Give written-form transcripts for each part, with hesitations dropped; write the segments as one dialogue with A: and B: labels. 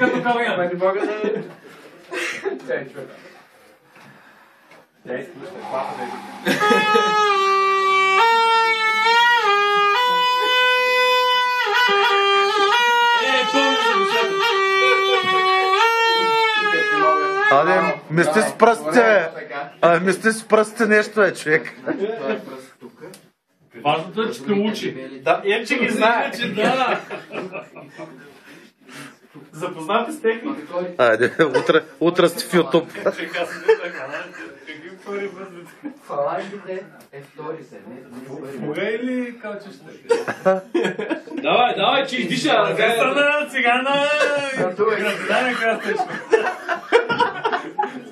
A: като Калуян.
B: Не мога да...
A: Чай, човек. Тя изпуща, клапа да е.
C: Аде, мисли с пръстите, бе. Мисли с пръстите нещо е, човек.
A: Важното е, че те учи.
B: Да, че ги знае.
A: Да. Запознате с техника.
C: Айде, утре сте в YouTube.
B: Фалангите е втори се, не
A: Кога или калчеща? Давай, че издиша. Гастрана, цигана, гражданин крастечко.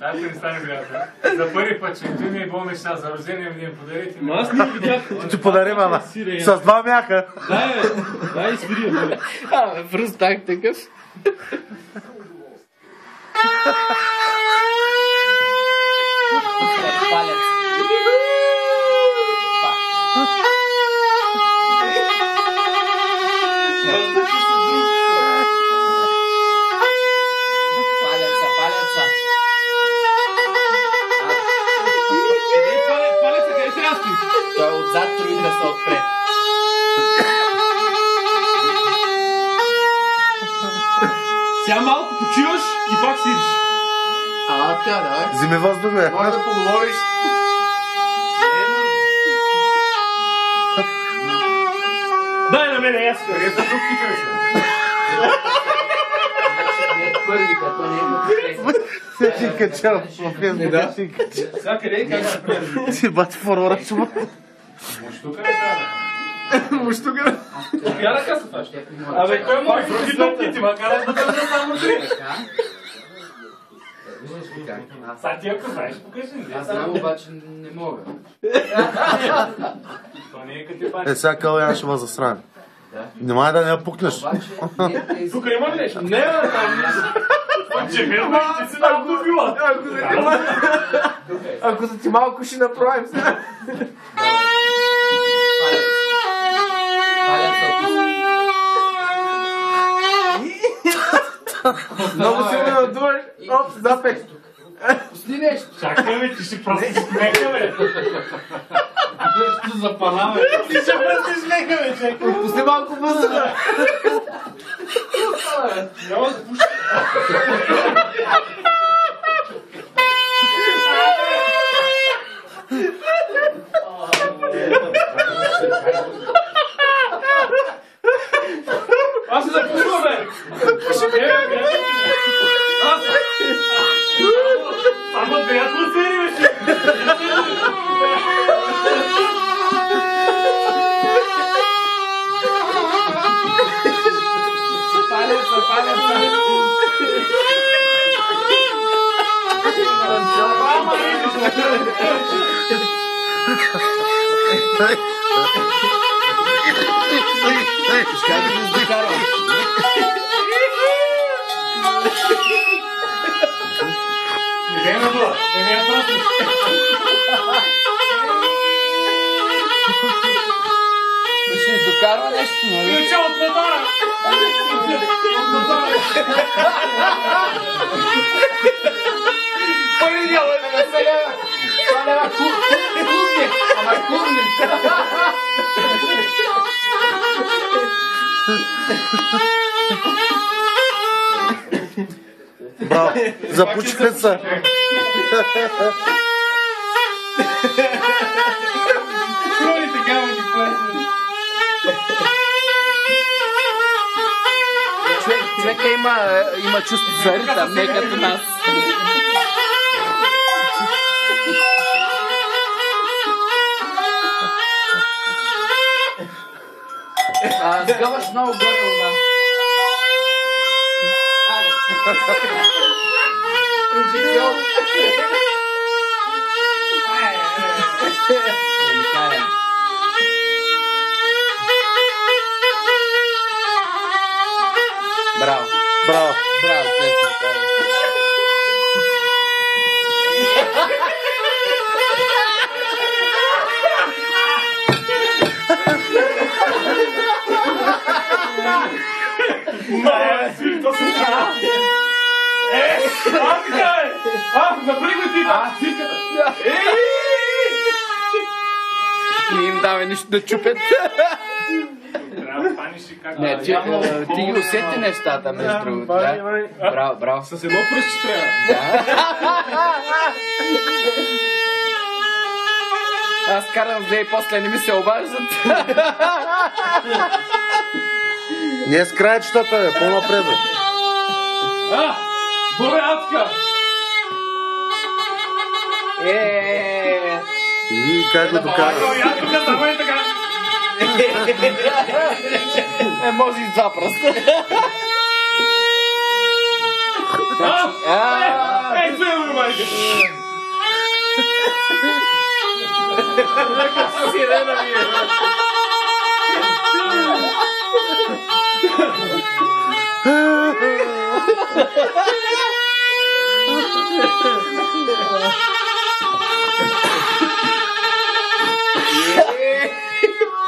A: Аз не стане приятел. За първи път, че ти ми е бил неща за рождение, ми подарите.
D: Но аз не видях.
C: Ще подарим, ама. С два мяха.
D: Дай свири, бе.
B: Простак такъв. Палец. Палеца.
D: Палеца къде трябва да стои?
B: Той е отзад, троите са отпред.
D: Сега малко почиваш и пак сидиш.
B: Така, да.
C: Вземи въздух, бе.
B: Може да поговориш.
D: Дай на мене, аз
A: Къде са трубките, бе?
B: Първи, като не е
C: Се си качал в Фейсбука, си качал.
D: сега къде и как да правим?
C: Си бати форора, чума.
A: Муштука не трябва.
D: Муштука. Я ръка се това.
A: Абе, той може да си трубките, макар да държа само три. Са ти ако знаеш, покажи ми.
B: Аз знам, обаче не мога.
A: То не е като пани.
C: Сега Калуян ще ме засрами. Немай да не я пукнеш.
D: Тук има ли нещо? Не, там.
A: Че верно, че си малко била.
B: Ако са ти малко ще направим сега. Много силно надуваш. Оп, запек. Пусти нещо.
A: Чакай, бе, ти ще просто смеха, бе.
D: Нещо за пана, бе.
A: Ти ще просто смеха, бе, чакай.
B: Пусти малко въздуха.
D: Няма да пуши. Аз се запушвам, бе.
A: Само две атмосфери, бе.
B: Палеца. Как да се докарвам?
A: Не на това, да не я пратиш.
B: Ще издокарва нещо, нали?
A: Ключа от мотора.
B: Първи няма да не се лева. Това няма курник. Ама курник.
C: Браво, запучихме се.
B: Човека има чувство за ритъм, не като нас. Сгъваш много горе, да. Уникален. Браво.
C: Браво.
B: Браво, честно казвам.
A: Не, то се става.
D: така е! Напрегни ти там!
B: Не им давай нищо да чупят.
A: Трябва да хванеш и как...
B: Не, ти ги усети нещата, между другото. Да? Браво, браво.
D: С едно пръще трябва.
B: Аз карам две и после не ми се обаждат.
C: Не е с краечетата, бе, по-напред. Бе.
D: Бурятка!
C: И как го докара?
A: Я тук давай така.
B: Може и два пръста.
D: Ей, това е нормалите!
A: Сирена ми е.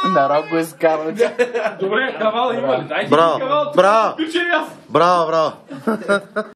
B: Народ го изкарвате.
D: Добре, кавал има ли? Дайте
C: Браво,
D: кавал.
C: браво.
D: Пичи аз.
C: Браво, браво.